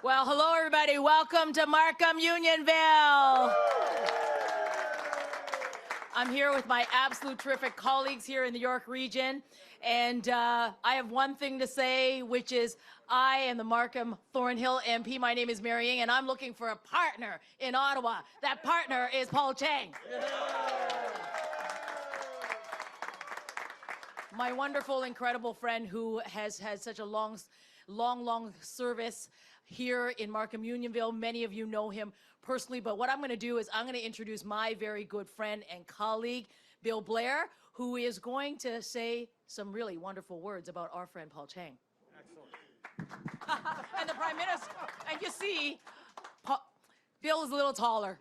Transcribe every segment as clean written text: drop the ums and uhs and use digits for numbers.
Well, hello, everybody. Welcome to Markham, Unionville. I'm here with my absolute terrific colleagues here in the York region, and I have one thing to say, which is I am the Markham Thornhill MP. My name is Mary Ng, and I'm looking for a partner in Ottawa. That partner is Paul Chiang. My wonderful, incredible friend who has had such a long service here in Markham Unionville. Many of you know him personally, but what I'm going to do is I'm going to introduce my very good friend and colleague, Bill Blair, who is going to say some really wonderful words about our friend Paul Chiang. Excellent. And the Prime Minister, and you see, Bill is a little taller.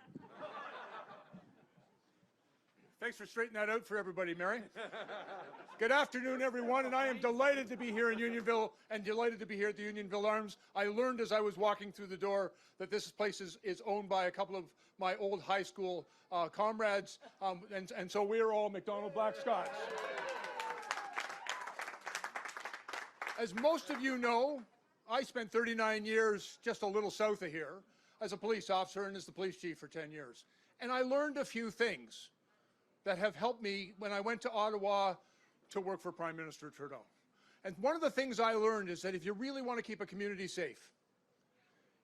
Thanks for straightening that out for everybody, Mary. Good afternoon, everyone, and I am delighted to be here in Unionville and delighted to be here at the Unionville Arms. I learned as I was walking through the door that this place is owned by a couple of my old high school comrades, and so we are all McDonald Black Scots. As most of you know, I spent 39 years just a little south of here as a police officer and as the police chief for 10 years. And I learned a few things that have helped me when I went to Ottawa to work for Prime Minister Trudeau. And one of the things I learned is that if you really want to keep a community safe,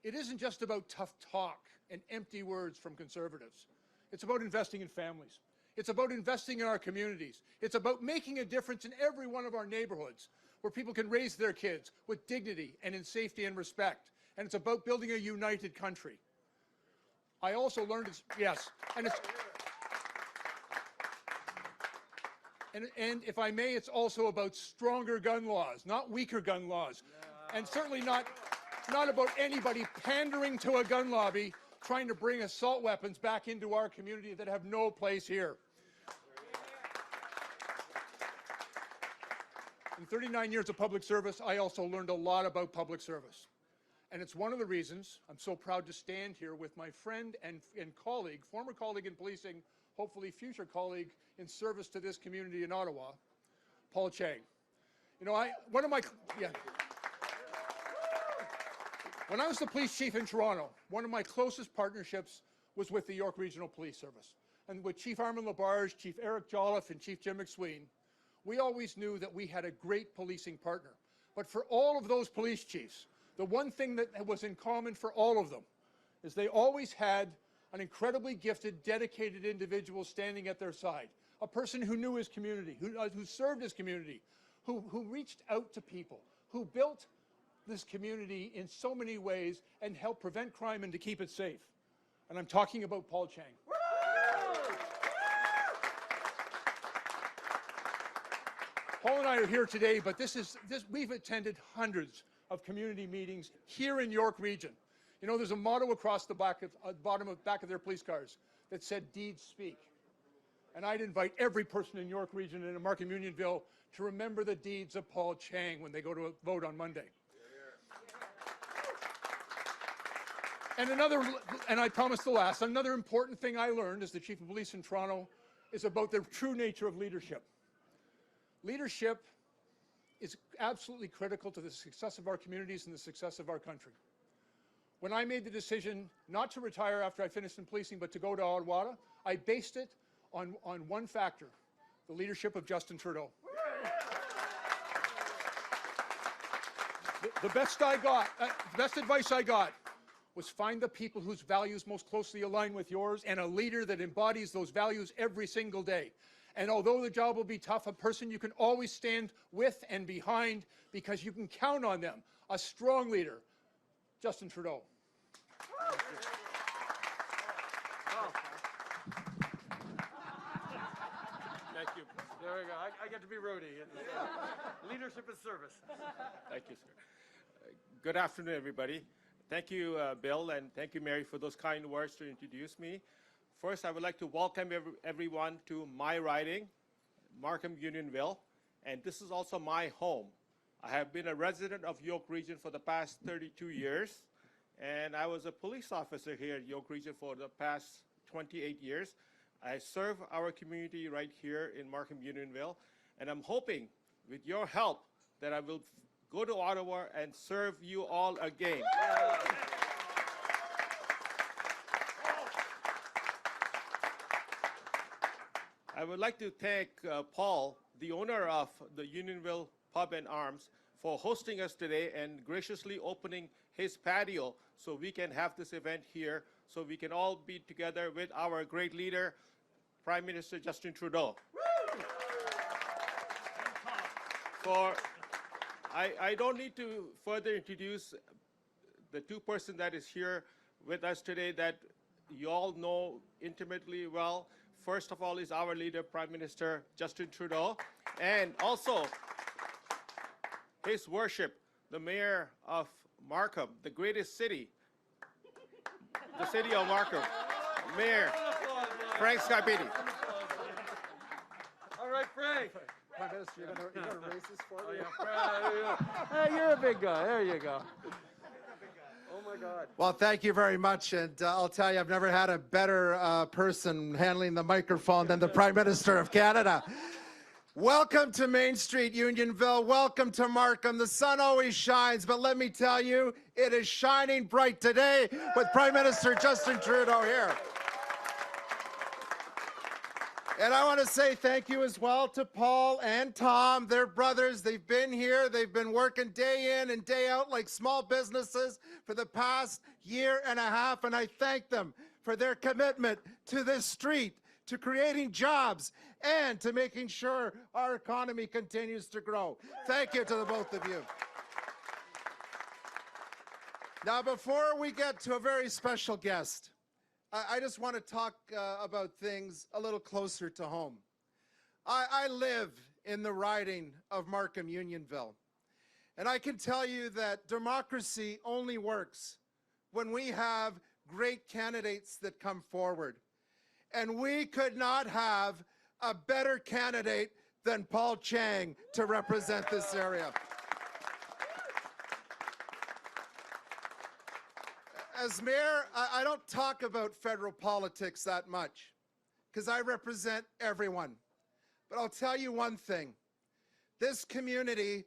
it isn't just about tough talk and empty words from Conservatives. It's about investing in families. It's about investing in our communities. It's about making a difference in every one of our neighborhoods where people can raise their kids with dignity and in safety and respect. And it's about building a united country. I also learned, And if I may, it's also about stronger gun laws, not weaker gun laws. And certainly not about anybody pandering to a gun lobby trying to bring assault weapons back into our community that have no place here. In 39 years of public service, I also learned a lot about public service. And it's one of the reasons I'm so proud to stand here with my friend and colleague, former colleague in policing, hopefully future colleague in service to this community in Ottawa, Paul Chiang. You know, when I was the police chief in Toronto, one of my closest partnerships was with the York Regional Police Service. And with Chief Armin Labarge, Chief Eric Jolliffe, and Chief Jim McSween, we always knew that we had a great policing partner. But for all of those police chiefs, the one thing that was in common for all of them is they always had an incredibly gifted, dedicated individual standing at their side, a person who knew his community, who served his community, who reached out to people, who built this community in so many ways and helped prevent crime and to keep it safe. And I'm talking about Paul Chiang. Paul and I are here today, but we've attended hundreds of community meetings here in York Region. You know, there's a motto across the back of their police cars that said, "Deeds speak." And I'd invite every person in York Region and in Markham Unionville to remember the deeds of Paul Chiang when they go to vote on Monday. And I promise the last, another important thing I learned as the Chief of Police in Toronto is about the true nature of leadership. Leadership is absolutely critical to the success of our communities and the success of our country. When I made the decision not to retire after I finished in policing, but to go to Ottawa, I based it on one factor, the leadership of Justin Trudeau. The best advice I got was find the people whose values most closely align with yours and a leader that embodies those values every single day. And although the job will be tough, a person you can always stand with and behind because you can count on them. A strong leader, Justin Trudeau. Thank you. There we go. I get to be roadie. Leadership is service. Thank you, sir. Good afternoon, everybody. Thank you, Bill, and thank you, Mary, for those kind words to introduce me. First, I would like to welcome everyone to my riding, Markham Unionville, and this is also my home. I have been a resident of York Region for the past 32 years, and I was a police officer here at York Region for the past 28 years. I serve our community right here in Markham Unionville, and I'm hoping, with your help, that I will go to Ottawa and serve you all again. I would like to thank Paul, the owner of the Unionville Pub and Arms, for hosting us today and graciously opening his patio so we can have this event here, so we can all be together with our great leader, Prime Minister Justin Trudeau. I don't need to further introduce the two persons that is here with us today that you all know intimately well. First of all is our leader, Prime Minister Justin Trudeau, and also His Worship, the Mayor of Markham, the greatest city, the city of Markham, Mayor Frank Scarpitti. All right, Frank. Prime Minister, you're gonna raise this for me? Hey, you're a big guy. There you go. Oh, my God. Well, thank you very much. And I'll tell you, I've never had a better person handling the microphone than the Prime Minister of Canada. Welcome to Main Street, Unionville. Welcome to Markham. The sun always shines, but let me tell you, it is shining bright today with Prime Minister Justin Trudeau here. And I want to say thank you as well to Paul and Tom. They're brothers. They've been here. They've been working day in and day out like small businesses for the past year and a half. And I thank them for their commitment to this street, to creating jobs, and to making sure our economy continues to grow. Thank you to the both of you. Now, before we get to a very special guest, I just want to talk about things a little closer to home. I live in the riding of Markham Unionville, and I can tell you that democracy only works when we have great candidates that come forward. And we could not have a better candidate than Paul Chiang to represent this area. As mayor, I don't talk about federal politics that much because I represent everyone. But I'll tell you one thing. This community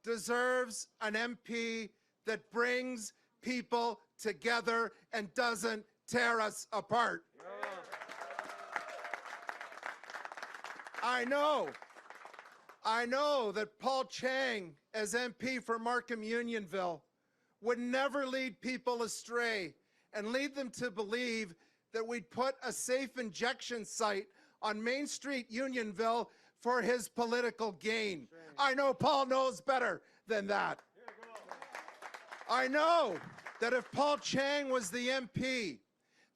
deserves an MP that brings people together and doesn't tear us apart. I know that Paul Chiang, as MP for Markham Unionville, would never lead people astray and lead them to believe that we'd put a safe injection site on Main Street, Unionville, for his political gain. I know Paul knows better than that. I know that if Paul Chiang was the MP,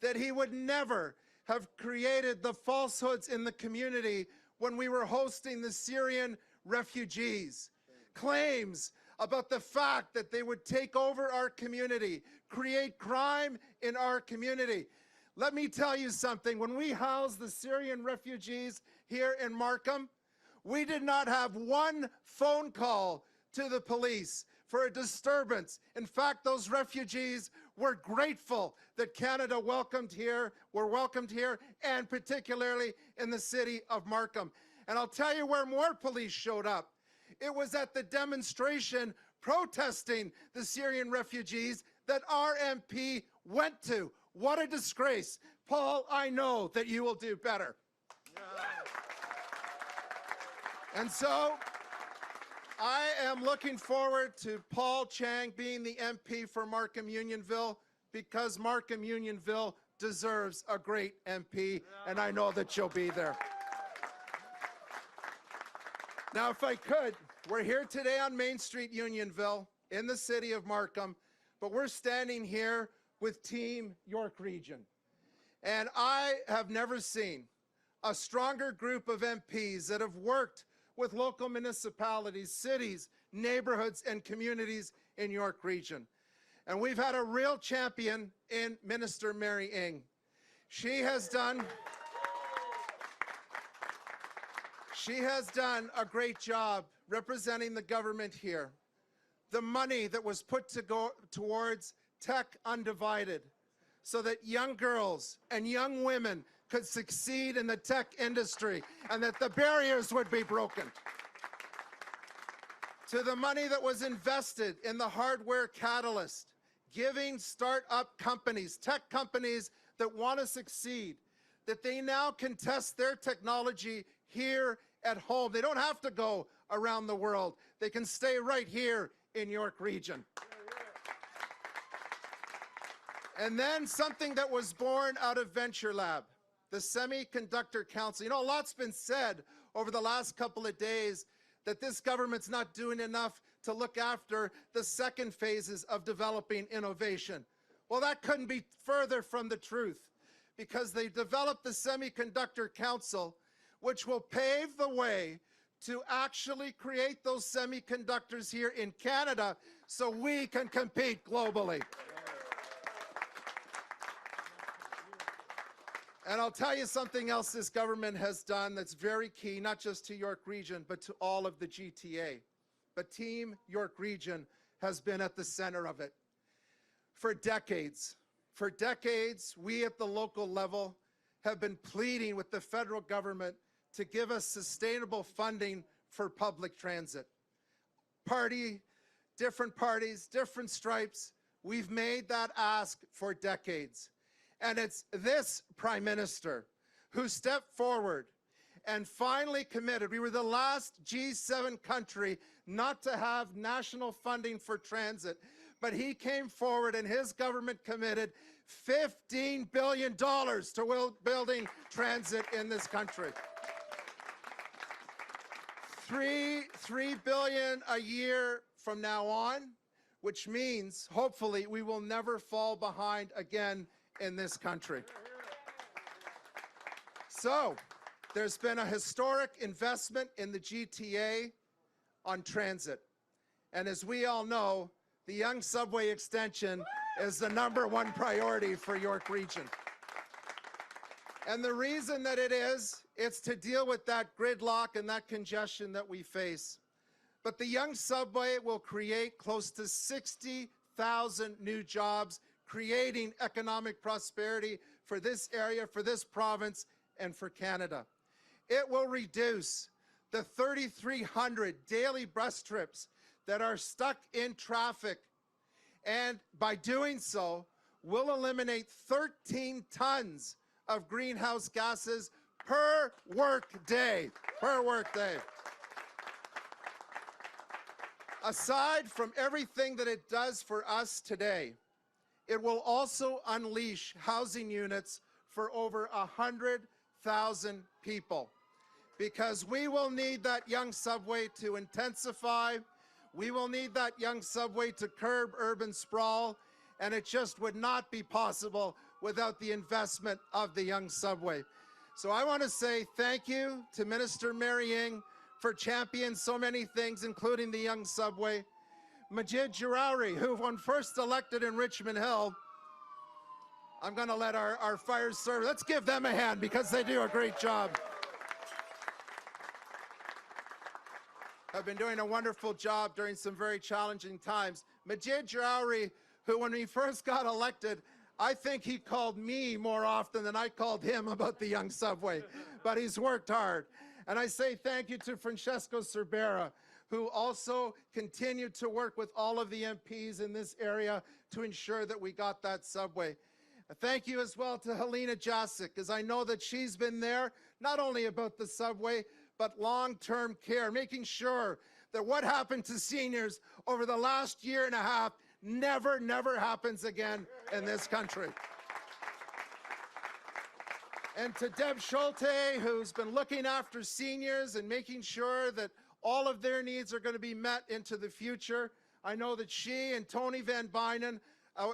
that he would never have created the falsehoods in the community when we were hosting the Syrian refugees. Claims about the fact that they would take over our community, create crime in our community. Let me tell you something. When we housed the Syrian refugees here in Markham, we did not have one phone call to the police for a disturbance. In fact, those refugees were grateful that Canada were welcomed here, and particularly in the city of Markham. And I'll tell you where more police showed up. It was at the demonstration protesting the Syrian refugees that our MP went to. What a disgrace. Paul, I know that you will do better. And so I am looking forward to Paul Chiang being the MP for Markham Unionville because Markham Unionville deserves a great MP, and I know that you'll be there. Now, if I could, we're here today on Main Street, Unionville, in the city of Markham, but we're standing here with Team York Region. And I have never seen a stronger group of MPs that have worked with local municipalities, cities, neighborhoods, and communities in York Region. And we've had a real champion in Minister Mary Ng. She has done a great job representing the government here. The money that was put to go towards Tech Undivided so that young girls and young women could succeed in the tech industry and that the barriers would be broken. To the money that was invested in the hardware catalyst, giving start-up companies, tech companies that want to succeed, that they now can test their technology here at home. They don't have to go around the world. They can stay right here in York Region. And then something that was born out of Venture Lab, the Semiconductor Council. You know, a lot's been said over the last couple of days that this government's not doing enough to look after the second phases of developing innovation. Well, that couldn't be further from the truth, because they developed the Semiconductor Council, which will pave the way to actually create those semiconductors here in Canada so we can compete globally. And I'll tell you something else this government has done that's very key, not just to York Region, but to all of the GTA. But Team York Region has been at the center of it. For decades, we at the local level have been pleading with the federal government to give us sustainable funding for public transit. Different parties, different stripes, we've made that ask for decades. And it's this Prime Minister who stepped forward and finally committed. We were the last G7 country not to have national funding for transit, but he came forward and his government committed $15 billion to building transit in this country. $3 billion a year from now on, which means hopefully we will never fall behind again in this country. So there's been a historic investment in the GTA on transit. And as we all know, the Yonge Subway extension is the #1 priority for York Region. And the reason that it is, it's to deal with that gridlock and that congestion that we face. But the Yonge Subway will create close to 60,000 new jobs, creating economic prosperity for this area, for this province, and for Canada. It will reduce the 3,300 daily bus trips that are stuck in traffic, and by doing so, will eliminate 13 tons of greenhouse gases per work day. Aside from everything that it does for us today, it will also unleash housing units for over 100,000 people, because we will need that Yonge Subway to intensify. We will need that Yonge Subway to curb urban sprawl, and it just would not be possible without the investment of the Yonge Subway. So I want to say thank you to Minister Mary Ng for championing so many things, including the Yonge Subway. Majid Jarawi, who when first elected in Richmond Hill, I'm going to let our fire service, let's give them a hand because they do a great job. Have been doing a wonderful job during some very challenging times. Majid Jarawi, who when he first got elected, I think he called me more often than I called him about the Yonge Subway, but he's worked hard. And I say thank you to Francesco Cervera, who also continued to work with all of the MPs in this area to ensure that we got that subway. Thank you as well to Helena Jasic, as I know that she's been there, not only about the subway, but long-term care, making sure that what happened to seniors over the last year and a half never happens again in this country. And to Deb Schulte, who's been looking after seniors and making sure that all of their needs are going to be met into the future. I know that she and Tony Van Bynen,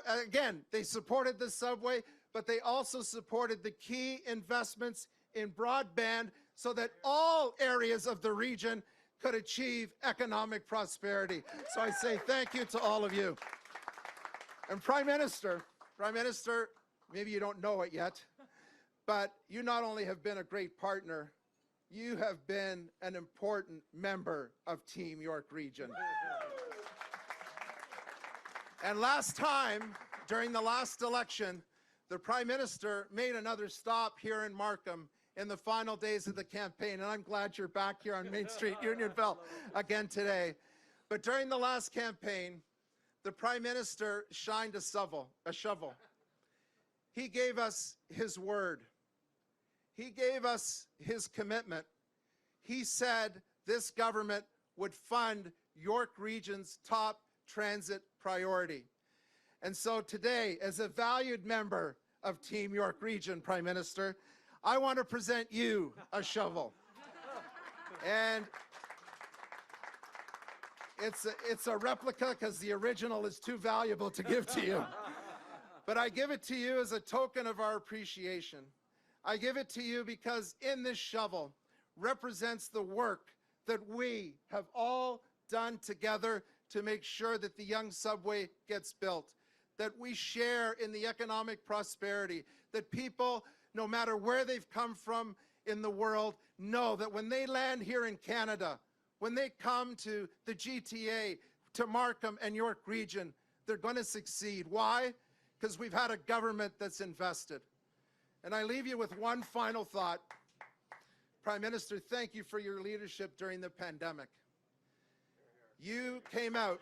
again, they supported the subway, but they also supported the key investments in broadband so that all areas of the region could achieve economic prosperity. So I say thank you to all of you. And Prime Minister, maybe you don't know it yet, but you not only have been a great partner, you have been an important member of Team York Region. And last time, during the last election, the Prime Minister made another stop here in Markham in the final days of the campaign, and I'm glad you're back here on Main Street, Unionville, again today. But during the last campaign, the Prime Minister shined a shovel. He gave us his word. he gave us his commitment. He said this government would fund York Region's top transit priority. And so today, as a valued member of Team York Region, Prime Minister, I want to present you a shovel. And it's a replica because the original is too valuable to give to you. But I give it to you as a token of our appreciation. I give it to you because in this shovel represents the work that we have all done together to make sure that the Yonge subway gets built, that we share in the economic prosperity, that people, no matter where they've come from in the world, know that when they land here in Canada, when they come to the GTA, to Markham and York Region, they're going to succeed. Why? Because we've had a government that's invested. And I leave you with one final thought. Prime Minister, thank you for your leadership during the pandemic. You came out.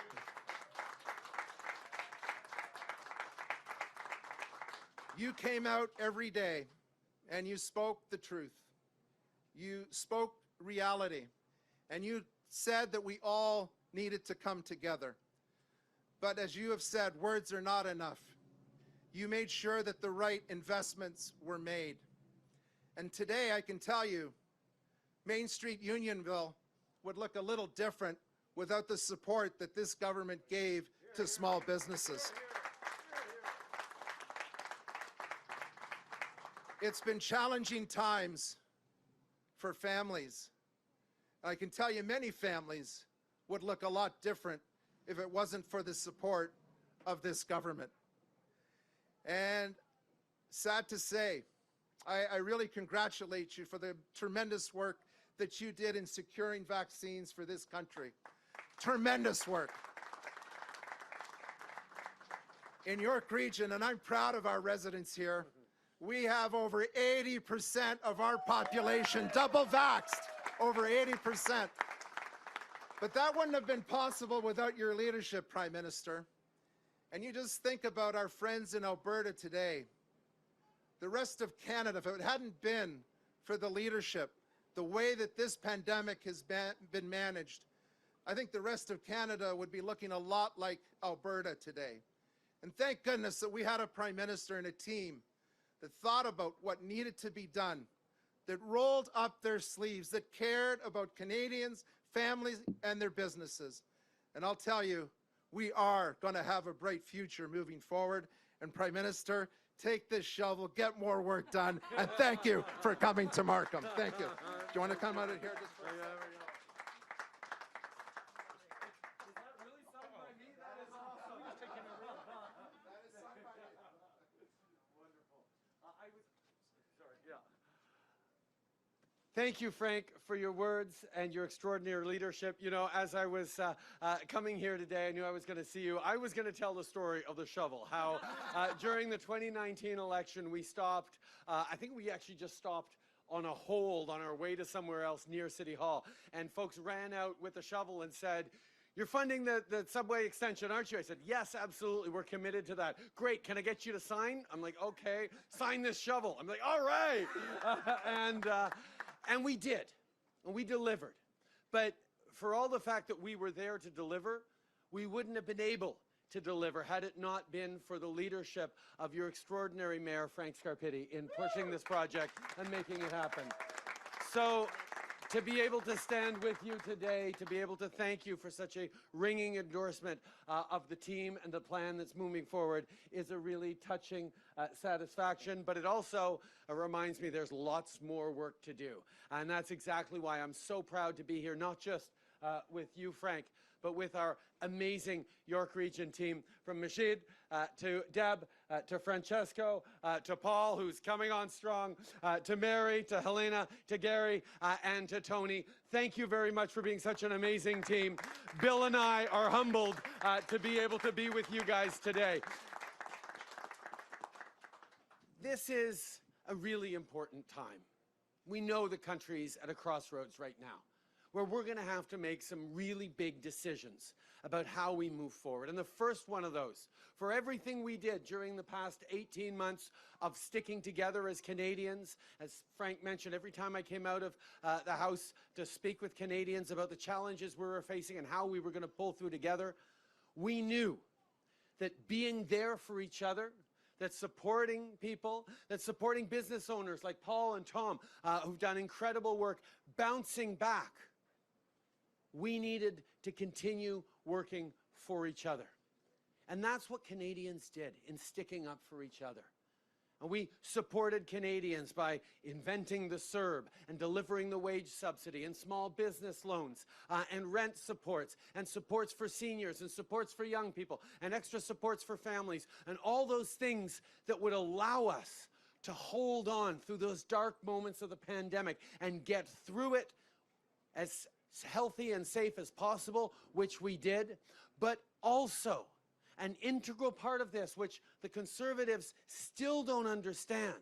You came out every day and you spoke the truth. You spoke reality. And you said that we all needed to come together. But as you have said, words are not enough. You made sure that the right investments were made. And today I can tell you, Main Street Unionville would look a little different without the support that this government gave to small businesses. It's been challenging times for families. I can tell you many families would look a lot different if it wasn't for the support of this government. And sad to say, I really congratulate you for the tremendous work that you did in securing vaccines for this country. Tremendous work. In York Region, and I'm proud of our residents here, we have over 80% of our population double vaxxed, over 80%. But that wouldn't have been possible without your leadership, Prime Minister. And you just think about our friends in Alberta today, the rest of Canada, if it hadn't been for the leadership, the way that this pandemic has been managed, I think the rest of Canada would be looking a lot like Alberta today. And thank goodness that we had a Prime Minister and a team that thought about what needed to be done, that rolled up their sleeves, that cared about Canadians, families, and their businesses. And I'll tell you, we are going to have a bright future moving forward. And Prime Minister, take this shovel, get more work done, and thank you for coming to Markham. Thank you. Do you want to come out of here just for a second? Thank you, Frank, for your words and your extraordinary leadership. You know, as I was coming here today, I knew I was going to see you. I was going to tell the story of the shovel, how during the 2019 election, we stopped, I think we actually just stopped on a hold on our way to somewhere else near City Hall. And folks ran out with a shovel and said, "You're funding the subway extension, aren't you?" I said, "Yes, absolutely. We're committed to that." "Great. Can I get you to sign?" I'm like, "Okay. Sign this shovel." I'm like, "All right." And we did, and we delivered. But for all the fact that we were there to deliver, we wouldn't have been able to deliver had it not been for the leadership of your extraordinary Mayor, Frank Scarpitti, in pushing this project and making it happen. So to be able to stand with you today, to be able to thank you for such a ringing endorsement of the team and the plan that's moving forward is a really touching satisfaction, but it also reminds me there's lots more work to do. And that's exactly why I'm so proud to be here, not just with you, Frank, but with our amazing York Region team, from Majid to Deb, to Francesco, to Paul, who's coming on strong, to Mary, to Helena, to Gary, and to Tony. Thank you very much for being such an amazing team. Bill and I are humbled to be able to be with you guys today. This is a really important time. We know the country's at a crossroads right now. where we're going to have to make some really big decisions about how we move forward. And the first one of those, for everything we did during the past 18 months of sticking together as Canadians, as Frank mentioned, every time I came out of the House to speak with Canadians about the challenges we were facing and how we were going to pull through together, we knew that being there for each other, that supporting people, that supporting business owners like Paul and Tom, who've done incredible work, bouncing back, we needed to continue working for each other. And that's what Canadians did in sticking up for each other. And we supported Canadians by inventing the CERB and delivering the wage subsidy and small business loans and rent supports and supports for seniors and supports for young people and extra supports for families and all those things that would allow us to hold on through those dark moments of the pandemic and get through it as healthy and safe as possible, which we did. But also, an integral part of this, which the Conservatives still don't understand,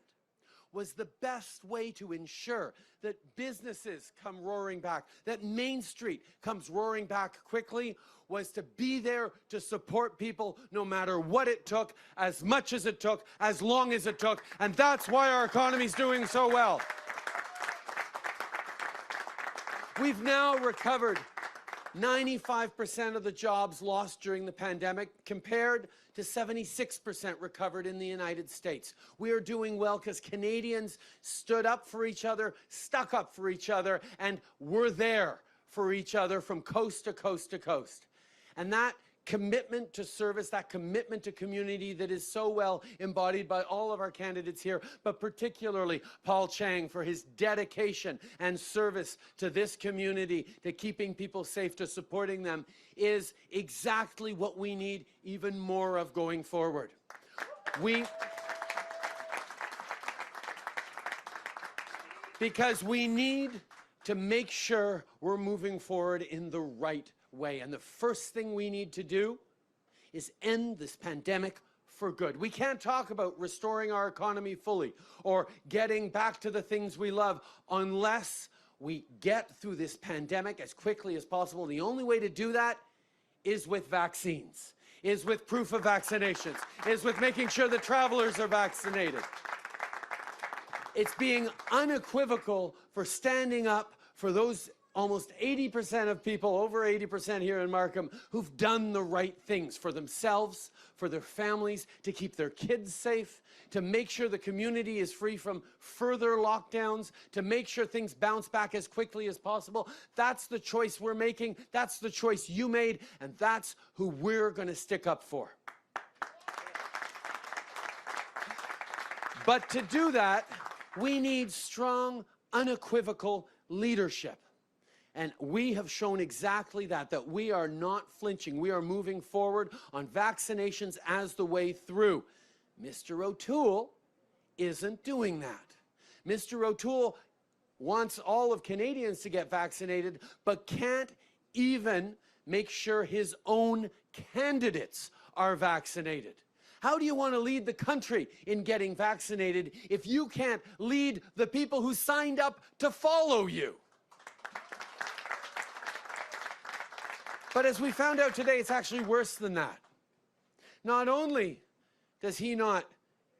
was the best way to ensure that businesses come roaring back, that Main Street comes roaring back quickly, was to be there to support people no matter what it took, as much as it took, as long as it took. And that's why our economy's doing so well. We've now recovered 95% of the jobs lost during the pandemic, compared to 76% recovered in the United States. We are doing well because Canadians stood up for each other, stuck up for each other, and were there for each other from coast to coast to coast. And that commitment to service, that commitment to community that is so well embodied by all of our candidates here, but particularly Paul Chiang for his dedication and service to this community, to keeping people safe, to supporting them, is exactly what we need even more of going forward. Because we need to make sure we're moving forward in the right way. And the first thing we need to do is end this pandemic for good. We can't talk about restoring our economy fully or getting back to the things we love unless we get through this pandemic as quickly as possible. The only way to do that is with vaccines, is with proof of vaccinations, is with making sure that travelers are vaccinated. It's being unequivocal for standing up for those almost 80% of people, over 80% here in Markham, who've done the right things for themselves, for their families, to keep their kids safe, to make sure the community is free from further lockdowns, to make sure things bounce back as quickly as possible. That's the choice we're making. That's the choice you made, and that's who we're going to stick up for. But to do that, we need strong, unequivocal leadership. And we have shown exactly that we are not flinching. We are moving forward on vaccinations as the way through. Mr. O'Toole isn't doing that. Mr. O'Toole wants all of Canadians to get vaccinated, but can't even make sure his own candidates are vaccinated. How do you want to lead the country in getting vaccinated if you can't lead the people who signed up to follow you? But as we found out today, it's actually worse than that. Not only does he not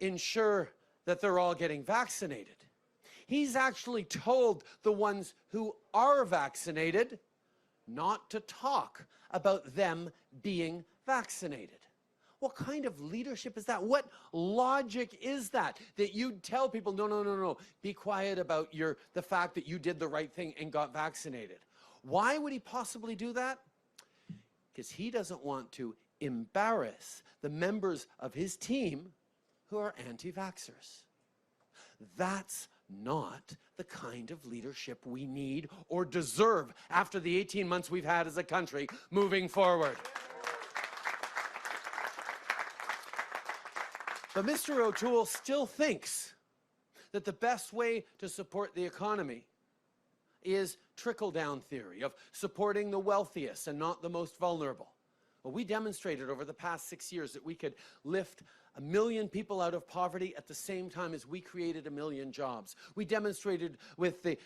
ensure that they're all getting vaccinated, he's actually told the ones who are vaccinated not to talk about them being vaccinated. What kind of leadership is that? What logic is that? That you'd tell people, no, be quiet about the fact that you did the right thing and got vaccinated. Why would he possibly do that? Because he doesn't want to embarrass the members of his team who are anti-vaxxers. That's not the kind of leadership we need or deserve after the 18 months we've had as a country moving forward. But Mr. O'Toole still thinks that the best way to support the economy is trickle-down theory of supporting the wealthiest and not the most vulnerable. Well, we demonstrated over the past 6 years that we could lift 1 million people out of poverty at the same time as we created 1 million jobs. We demonstrated with the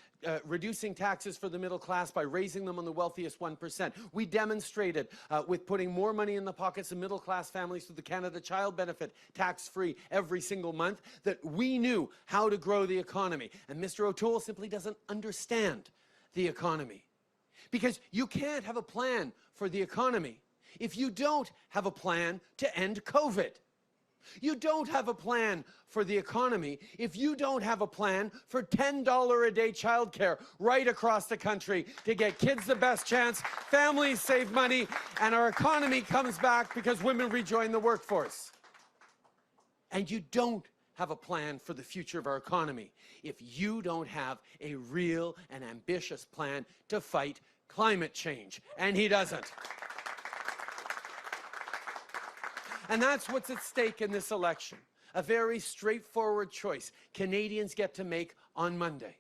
reducing taxes for the middle class by raising them on the wealthiest 1%. We demonstrated with putting more money in the pockets of middle class families through the Canada Child Benefit, tax-free every single month, that we knew how to grow the economy. And Mr. O'Toole simply doesn't understand the economy. Because you can't have a plan for the economy if you don't have a plan to end COVID. You don't have a plan for the economy if you don't have a plan for $10 a day childcare right across the country to get kids the best chance, families save money, and our economy comes back because women rejoin the workforce. And you don't have a plan for the future of our economy if you don't have a real and ambitious plan to fight climate change. And he doesn't. And that's what's at stake in this election. A very straightforward choice Canadians get to make on Monday.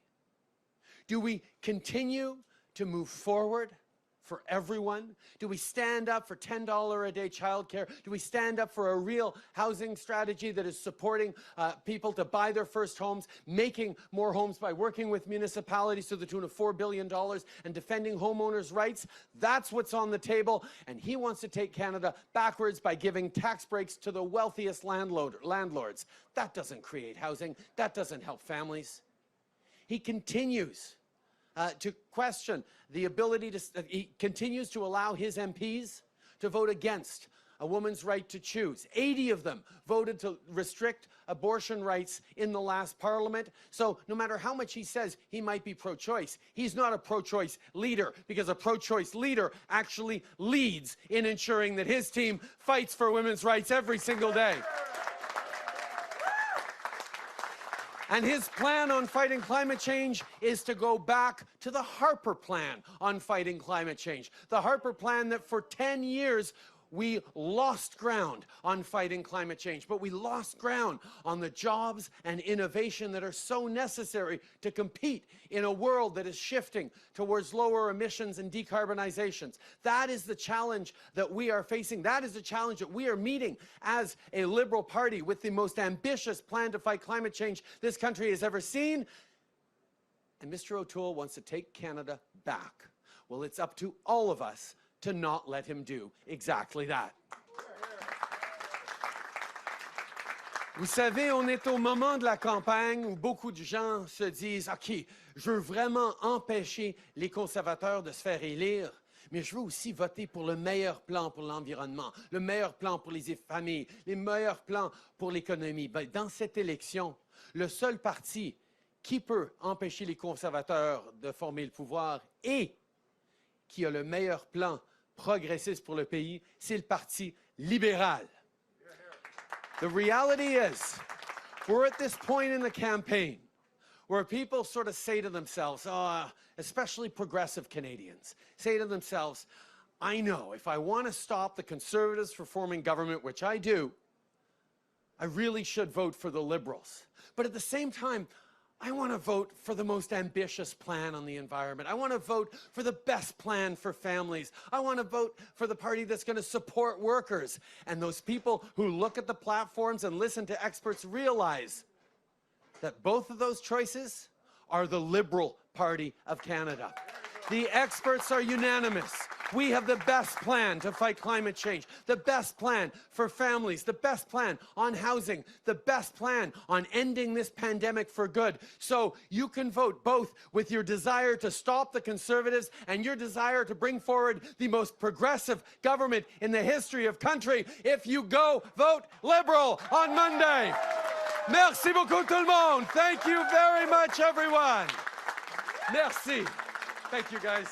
Do we continue to move forward for everyone? Do we stand up for $10 a day childcare? Do we stand up for a real housing strategy that is supporting people to buy their first homes, making more homes by working with municipalities to the tune of $4 billion and defending homeowners' rights? That's what's on the table, and he wants to take Canada backwards by giving tax breaks to the wealthiest landlords. That doesn't create housing. That doesn't help families. He continues to question the ability to, he continues to allow his MPs to vote against a woman's right to choose. 80 of them voted to restrict abortion rights in the last parliament. So no matter how much he says he might be pro-choice, he's not a pro-choice leader, because a pro-choice leader actually leads in ensuring that his team fights for women's rights every single day. And his plan on fighting climate change is to go back to the Harper Plan on fighting climate change. The Harper Plan that for 10 years we lost ground on fighting climate change, but we lost ground on the jobs and innovation that are so necessary to compete in a world that is shifting towards lower emissions and decarbonizations. That is the challenge that we are facing. That is the challenge that we are meeting as a Liberal Party with the most ambitious plan to fight climate change this country has ever seen. And Mr. O'Toole wants to take Canada back. Well, it's up to all of us to not let him do exactly that. Vous savez, on est au moment de la campagne où beaucoup de gens se disent « OK, je veux vraiment empêcher les conservateurs de se faire élire, mais je veux aussi voter pour le meilleur plan pour l'environnement, le meilleur plan pour les familles, les meilleurs plans pour l'économie. » Ben, dans cette élection, le seul parti qui peut empêcher les conservateurs de former le pouvoir et qui a le meilleur plan progressiste pour le pays, c'est le Parti libéral. The reality is, we're at this point in the campaign where people sort of say to themselves, especially progressive Canadians, say to themselves, I know if I want to stop the Conservatives from forming government, which I do, I really should vote for the Liberals. But at the same time, I want to vote for the most ambitious plan on the environment. I want to vote for the best plan for families. I want to vote for the party that's going to support workers. And those people who look at the platforms and listen to experts realize that both of those choices are the Liberal Party of Canada. The experts are unanimous. We have the best plan to fight climate change, the best plan for families, the best plan on housing, the best plan on ending this pandemic for good. So you can vote both with your desire to stop the Conservatives and your desire to bring forward the most progressive government in the history of country if you go vote Liberal on Monday. Merci beaucoup tout le monde. Thank you very much, everyone. Merci. Thank you, guys.